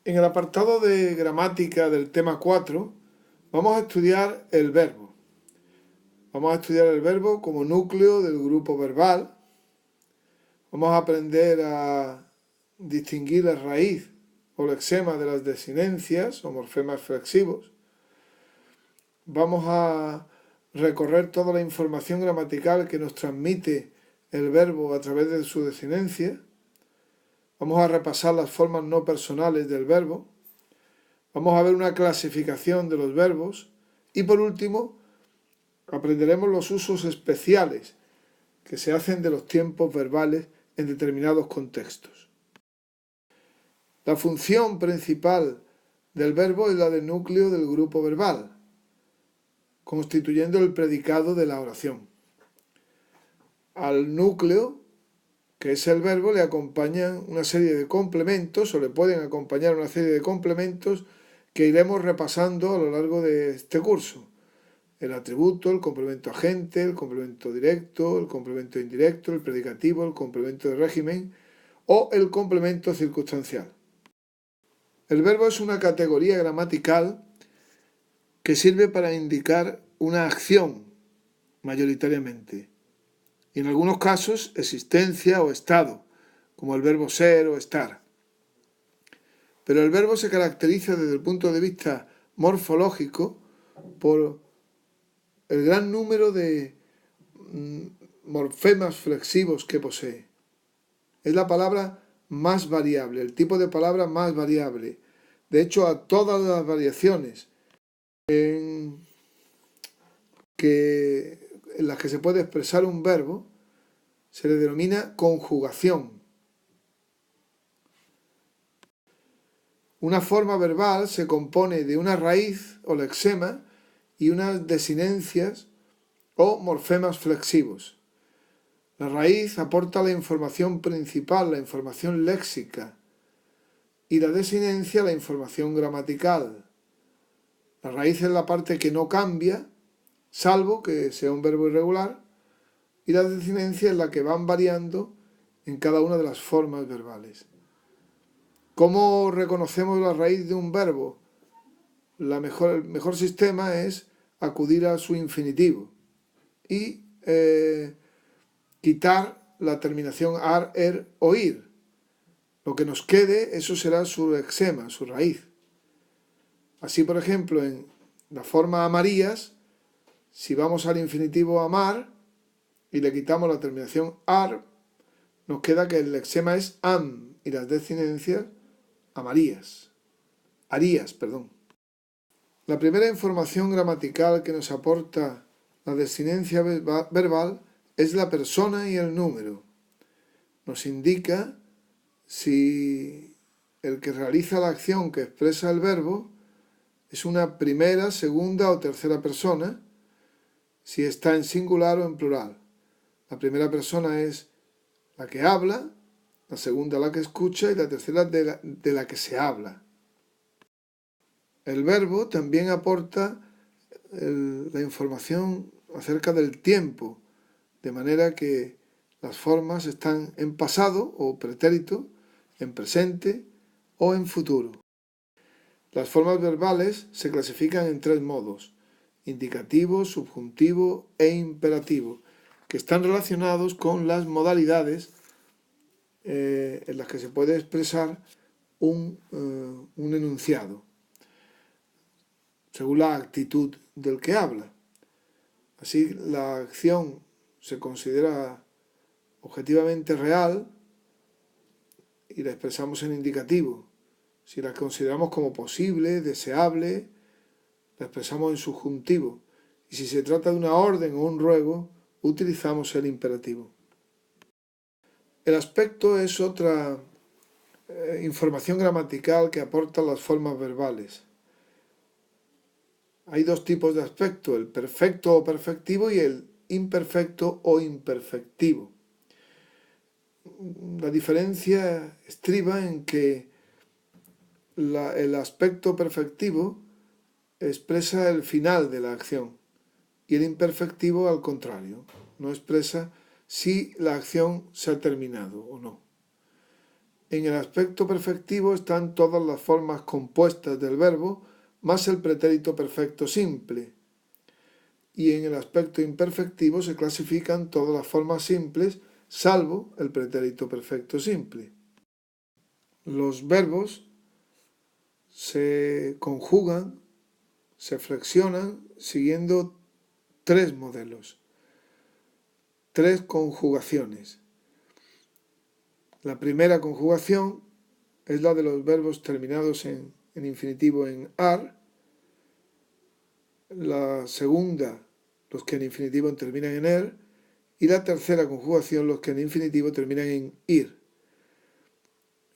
En el apartado de gramática del tema 4 vamos a estudiar el verbo. Vamos a estudiar el verbo como núcleo del grupo verbal. Vamos a aprender a distinguir la raíz o lexema de las desinencias o morfemas flexivos. Vamos a recorrer toda la información gramatical que nos transmite el verbo a través de su desinencia. Vamos a repasar las formas no personales del verbo. Vamos a ver una clasificación de los verbos. Y por último, aprenderemos los usos especiales que se hacen de los tiempos verbales en determinados contextos. La función principal del verbo es la del núcleo del grupo verbal, constituyendo el predicado de la oración. Al núcleo, que es el verbo, le acompañan una serie de complementos, o le pueden acompañar una serie de complementos que iremos repasando a lo largo de este curso. El atributo, el complemento agente, el complemento directo, el complemento indirecto, el predicativo, el complemento de régimen o el complemento circunstancial. El verbo es una categoría gramatical que sirve para indicar una acción, mayoritariamente, y en algunos casos existencia o estado, como el verbo ser o estar. Pero el verbo se caracteriza desde el punto de vista morfológico por el gran número de morfemas flexivos que posee. Es la palabra más variable, el tipo de palabra más variable. De hecho, a todas las variaciones en las que se puede expresar un verbo se le denomina conjugación. Una forma verbal se compone de una raíz o lexema y unas desinencias o morfemas flexivos. La raíz aporta la información principal, la información léxica, y la desinencia la información gramatical. La raíz es la parte que no cambia, salvo que sea un verbo irregular, y la desinencia es la que van variando en cada una de las formas verbales. ¿Cómo reconocemos la raíz de un verbo? El mejor sistema es acudir a su infinitivo y quitar la terminación ar, er o ir. Lo que nos quede, eso será su lexema, su raíz. Así, por ejemplo, en la forma amarías, si vamos al infinitivo amar y le quitamos la terminación ar, nos queda que el lexema es am y las desinencias amarías. Harías, perdón. La primera información gramatical que nos aporta la desinencia verbal es la persona y el número. Nos indica si el que realiza la acción que expresa el verbo es una primera, segunda o tercera persona, si está en singular o en plural. La primera persona es la que habla, la segunda la que escucha y la tercera de la que se habla. El verbo también aporta la información acerca del tiempo, de manera que las formas están en pasado o pretérito, en presente o en futuro. Las formas verbales se clasifican en tres modos: indicativo, subjuntivo e imperativo, que están relacionados con las modalidades en las que se puede expresar un enunciado, según la actitud del que habla. Así, la acción se considera objetivamente real y la expresamos en indicativo. Si la consideramos como posible, deseable, la expresamos en subjuntivo. Y si se trata de una orden o un ruego, utilizamos el imperativo. El aspecto es otra información gramatical que aportan las formas verbales. Hay dos tipos de aspecto, el perfecto o perfectivo y el imperfecto o imperfectivo. La diferencia estriba en que el aspecto perfectivo expresa el final de la acción y el imperfectivo, al contrario, no expresa si la acción se ha terminado o no. En el aspecto perfectivo están todas las formas compuestas del verbo más el pretérito perfecto simple. Y en el aspecto imperfectivo se clasifican todas las formas simples salvo el pretérito perfecto simple. Los verbos se conjugan, se flexionan siguiendo tres modelos, tres conjugaciones. La primera conjugación es la de los verbos terminados en infinitivo en ar. La segunda, los que en infinitivo terminan en er. Y la tercera conjugación, los que en infinitivo terminan en ir.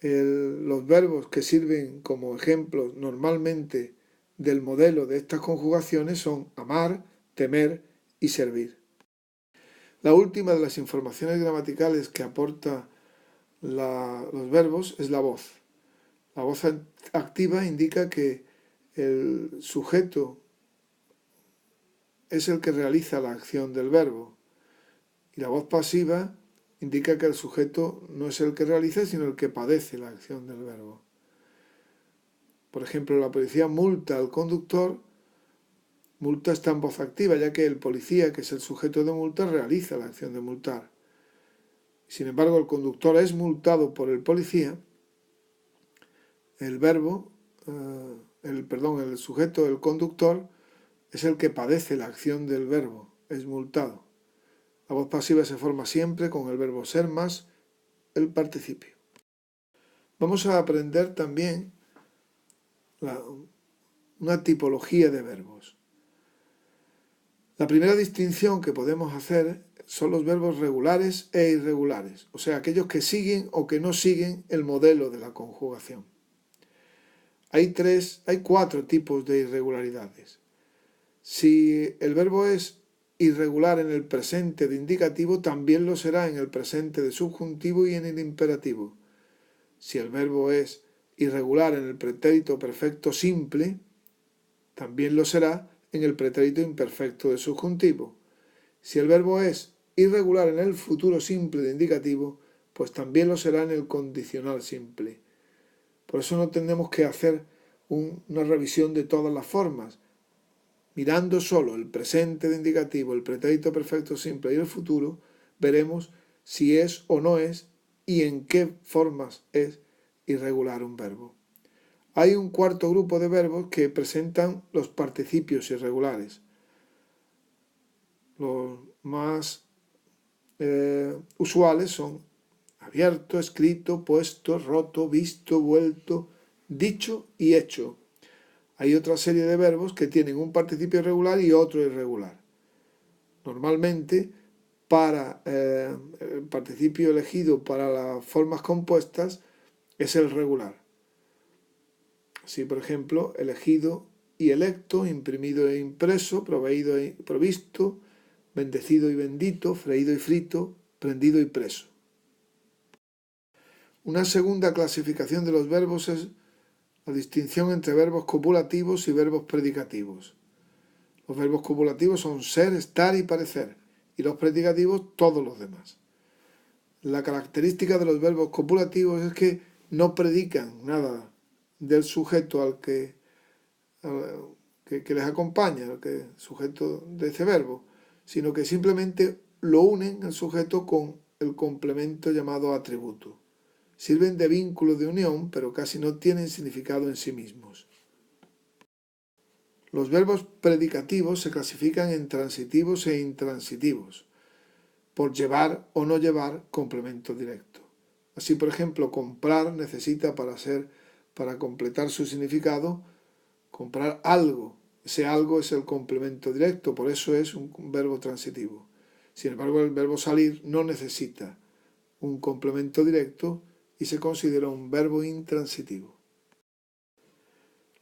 Los verbos que sirven como ejemplos normalmente del modelo de estas conjugaciones son amar, temer y servir. La última de las informaciones gramaticales que aporta los verbos es la voz. La voz activa indica que el sujeto es el que realiza la acción del verbo y la voz pasiva indica que el sujeto no es el que realiza, sino el que padece la acción del verbo. Por ejemplo, la policía multa al conductor. Multa está en voz activa, ya que el policía, que es el sujeto de multa, realiza la acción de multar. Sin embargo, el conductor es multado por el policía. El verbo, el sujeto, el conductor, es el que padece la acción del verbo, es multado. La voz pasiva se forma siempre con el verbo ser más el participio. Vamos a aprender también una tipología de verbos. La primera distinción que podemos hacer son los verbos regulares e irregulares, o sea, aquellos que siguen o que no siguen el modelo de la conjugación. Hay cuatro tipos de irregularidades. Si el verbo es irregular en el presente de indicativo, también lo será en el presente de subjuntivo y en el imperativo. Si el verbo es irregular en el pretérito perfecto simple, también lo será en el pretérito imperfecto de subjuntivo. Si el verbo es irregular en el futuro simple de indicativo, pues también lo será en el condicional simple. Por eso no tenemos que hacer una revisión de todas las formas. Mirando solo el presente de indicativo, el pretérito perfecto simple y el futuro, veremos si es o no es y en qué formas es irregular un verbo. Hay un cuarto grupo de verbos que presentan los participios irregulares. Los más usuales son abierto, escrito, puesto, roto, visto, vuelto, dicho y hecho. Hay otra serie de verbos que tienen un participio irregular y otro irregular. Normalmente, para el participio elegido para las formas compuestas es el regular. Así, por ejemplo, elegido y electo, imprimido e impreso, proveído e provisto, bendecido y bendito, freído y frito, prendido y preso. Una segunda clasificación de los verbos es la distinción entre verbos copulativos y verbos predicativos. Los verbos copulativos son ser, estar y parecer, y los predicativos todos los demás. La característica de los verbos copulativos es que no predican nada del sujeto al que les acompaña, el sujeto de ese verbo, sino que simplemente lo unen al sujeto con el complemento llamado atributo. Sirven de vínculo de unión, pero casi no tienen significado en sí mismos. Los verbos predicativos se clasifican en transitivos e intransitivos, por llevar o no llevar complemento directo. Así, por ejemplo, comprar necesita para completar su significado, comprar algo. Ese algo es el complemento directo, por eso es un verbo transitivo. Sin embargo, el verbo salir no necesita un complemento directo y se considera un verbo intransitivo.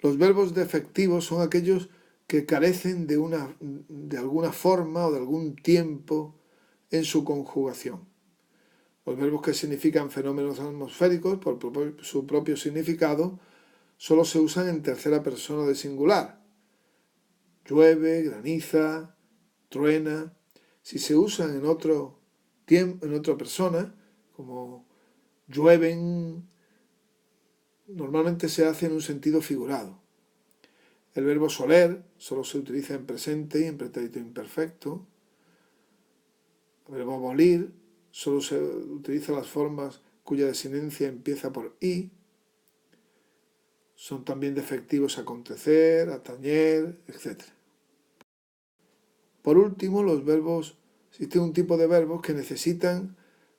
Los verbos defectivos son aquellos que carecen de alguna forma o de algún tiempo en su conjugación. Los verbos que significan fenómenos atmosféricos, por su propio significado, solo se usan en tercera persona de singular. Llueve, graniza, truena. Si se usan en otra persona, como llueven, normalmente se hace en un sentido figurado. El verbo soler solo se utiliza en presente y en pretérito imperfecto. El verbo abolir solo se utiliza las formas cuya desinencia empieza por i. Son también defectivos acontecer, atañer, etc. Por último, existe un tipo de verbos que necesitan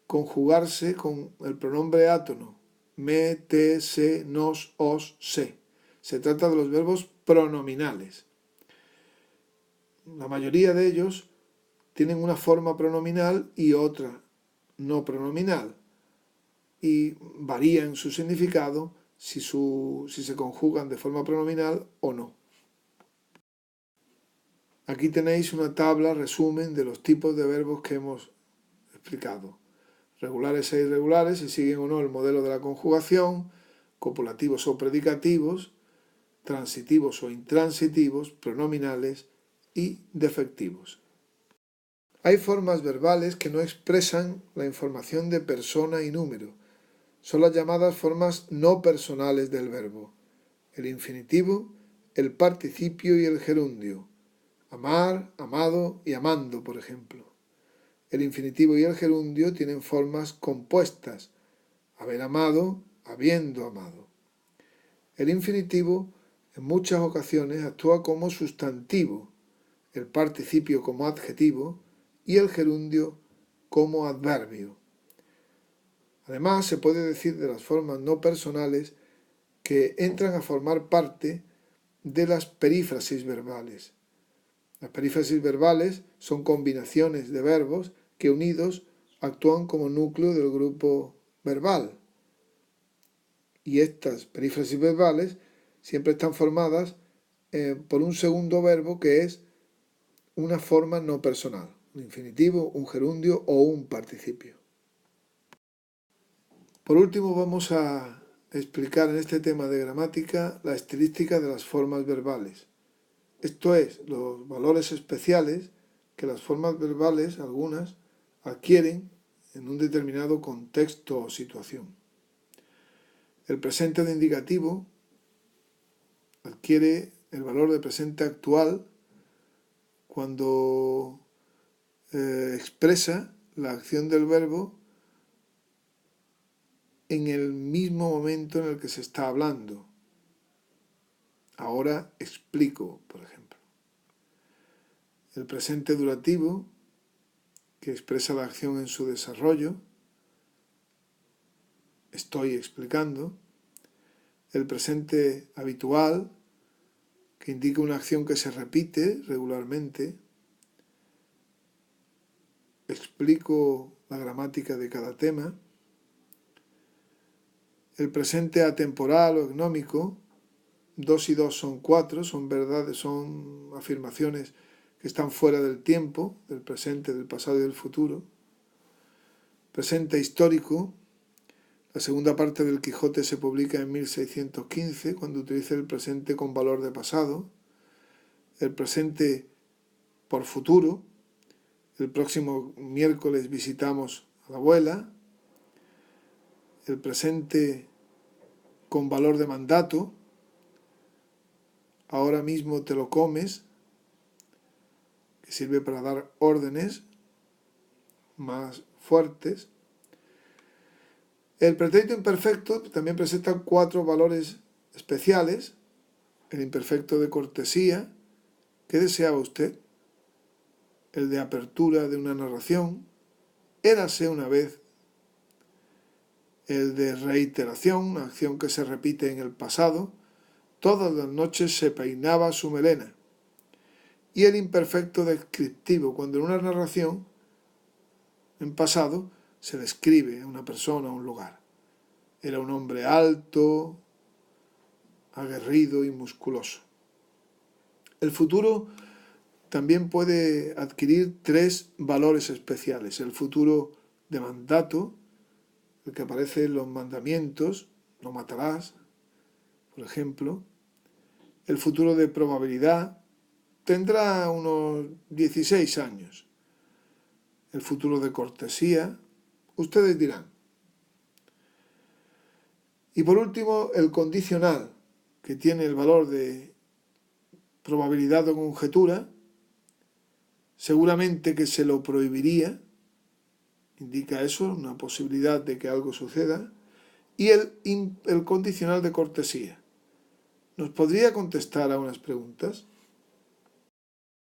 conjugarse con el pronombre átono, me, te, se, nos, os, se. Se trata de los verbos pronominales. La mayoría de ellos tienen una forma pronominal y otra no pronominal, y varían su significado si se conjugan de forma pronominal o no. Aquí tenéis una tabla resumen de los tipos de verbos que hemos explicado. Regulares e irregulares, si siguen o no el modelo de la conjugación, copulativos o predicativos, transitivos o intransitivos, pronominales y defectivos. Hay formas verbales que no expresan la información de persona y número. Son las llamadas formas no personales del verbo. El infinitivo, el participio y el gerundio. Amar, amado y amando, por ejemplo. El infinitivo y el gerundio tienen formas compuestas. Haber amado, habiendo amado. El infinitivo en muchas ocasiones actúa como sustantivo, el participio como adjetivo y el gerundio como adverbio. Además, se puede decir de las formas no personales que entran a formar parte de las perífrasis verbales. Las perífrasis verbales son combinaciones de verbos que unidos actúan como núcleo del grupo verbal. Y estas perífrasis verbales siempre están formadas por un segundo verbo que es una forma no personal, un infinitivo, un gerundio o un participio. Por último, vamos a explicar en este tema de gramática la estilística de las formas verbales. Esto es, los valores especiales que las formas verbales, algunas, adquieren en un determinado contexto o situación. El presente de indicativo adquiere el valor de presente actual cuando expresa la acción del verbo en el mismo momento en el que se está hablando. Ahora explico, por ejemplo. El presente durativo, que expresa la acción en su desarrollo. Estoy explicando. El presente habitual, que indica una acción que se repite regularmente. Explico la gramática de cada tema. El presente atemporal o gnómico, 2 y 2 son 4, son verdades, son afirmaciones que están fuera del tiempo, del presente, del pasado y del futuro. Presente histórico, la segunda parte del Quijote se publica en 1615, cuando utiliza el presente con valor de pasado. El presente por futuro, el próximo miércoles visitamos a la abuela. El presente con valor de mandato, ahora mismo te lo comes, que sirve para dar órdenes más fuertes. El pretérito imperfecto también presenta 4 valores especiales. El imperfecto de cortesía, ¿qué deseaba usted? El de apertura de una narración, érase una vez. El de reiteración, una acción que se repite en el pasado, todas las noches se peinaba su melena. Y el imperfecto descriptivo, cuando en una narración, en pasado, se describe a una persona o un lugar. Era un hombre alto, aguerrido y musculoso. El futuro también puede adquirir 3 valores especiales. El futuro de mandato, el que aparece en los mandamientos, no matarás, por ejemplo. El futuro de probabilidad tendrá unos 16 años. El futuro de cortesía, ustedes dirán. Y por último, el condicional, que tiene el valor de probabilidad o conjetura, seguramente que se lo prohibiría, indica eso, una posibilidad de que algo suceda, y el condicional de cortesía. ¿Nos podría contestar a unas preguntas?